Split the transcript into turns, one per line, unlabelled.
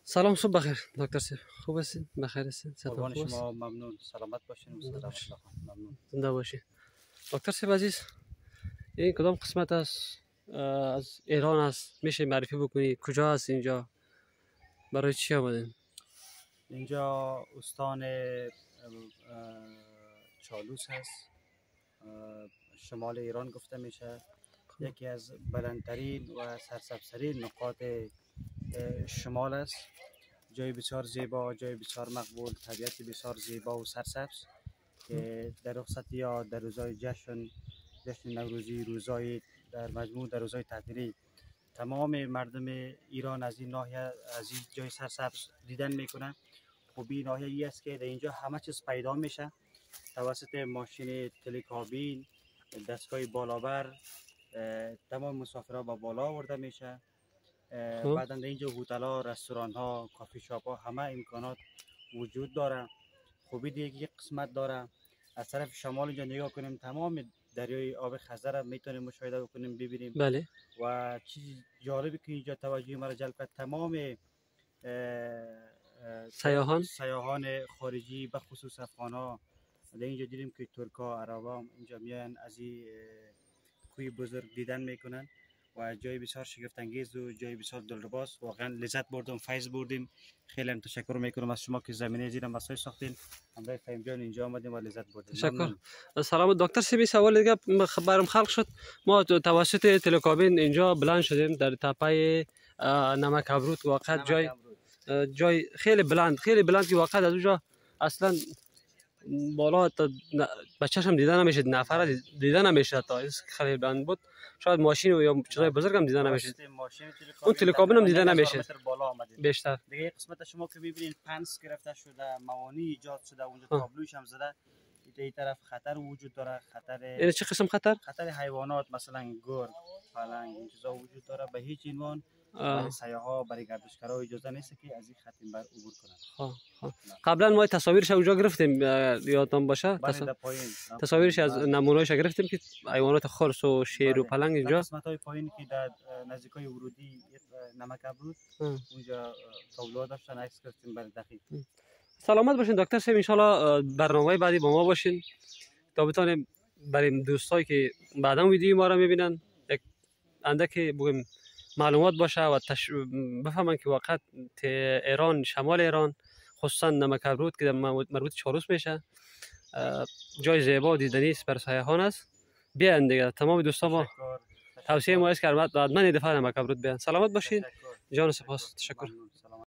سلام صبح بخیر دکتر صاحب، خوب هستین؟ بخیر هستین؟
قربان شما، ممنون. سلامت باشین. ممنون.
زنده باشین دکتر صاحب عزیز. این کدام قسمت از ایران است؟ میشه معرفی بکنی کجا است اینجا؟ برای چی آمدین؟
اینجا استان چالوس هست، شمال ایران گفته میشه. یکی از بلندترین و سرسبزترین نقاط شمال است. جای بسیار زیبا، جای بسیار مقبول، طبیعت بسیار زیبا و سرسبز که در رخصتی یا در روزهای جشن نوروزی، روزهای در مجموع در روزهای تعطیلی تمام مردم ایران از این ناحیه، از این جای سرسبز دیدن میکنن. خوبی ناحیه ای است که در اینجا همه چیز پیدا میشه توسط ماشین تلکابین، دستگاه بالابر. تمام مسافرها با بالا آورده میشه. بعدا در اینجا هتل ها، رستوران ها، کافی شاپ ها، همه امکانات وجود داره. خوبی دیگه یک قسمت داره، از طرف شمال اینجا نگاه کنیم تمام دریای آب خزر میتونیم مشاهده بکنیم، ببینیم.
بله.
و چیز جالبی که اینجا توجه مرا جلب کرد، تمام سیاحان خارجی به خصوص افغانا در اینجا دیدیم که ترکا، عربا اینجا میان از این کوی بزرگ دیدن میکنن و جای بسیار شگفت انگیز و جای بسیار دلرباست. واقعا لذت بردم، فیض بردیم. خیلی هم تشکر میکنم از شما که زمینه زیر مسائل ساختین. همراه فهیم جان اینجا آمدیم و لذت بردیم.
تشکر. سلام دکتر صاحب، سوال دیگه برام خلق شد. ما توسط تلکابین اینجا بلند شدیم در تپه نمک ابرود. واقعا جای خیلی بلند که واقعا از اونجا اصلا بالا تا بچه‌شم دیدن نمیشه، نفر دیدن نمیشه. تا خیلی بلند بود، شاید ماشین یا چیزای بزرگ هم دیدن نمیشه. اون تلکابین هم دیدن نمیشه بیشتر.
دیگه قسمت شما که ببینید پنس گرفته شده، موانی ایجاد شده، اونجا تابلوش هم زده. این طرف خطر وجود داره. خطر
این چه قسم خطر؟
خطر حیوانات مثلا گرگ، پلنگ، این چیزا وجود داره. به هیچ عنوان برای سیاح‌ها، برای گردشگرها اجازه نیست که از این خط بر عبور کنند.
قبلا ما تصاویرش اونجا گرفتیم، یادتون باشه. تصاویرش از نمونه‌اش گرفتیم که حیوانات خرس و شیر و پلنگ اینجا.
قسمت‌های پایین که در نزدیکای ورودی نمک ابرود اونجا تابلو داشتن، عکس گرفتیم برای دقیق.
سلامت باشین دکتر صاحب، ان شاء برنامه بعدی با ما باشین تا بتونیم برای دوستایی که بعدا ویدیو ما رو میبینن یک اندکی بگیم معلومات باشه و بفهمن که واقعا ایران، شمال ایران، خصوصا نمک ابرود که مربوط چالوس میشه، جای زیبا و دیدنی است، برای سیاحان است. بیاین دیگه، تمام دوستان ما توصیه ما است که حتما این دفعه نمک ابرود بیاین. سلامت باشین. جان سپاس. تشکر.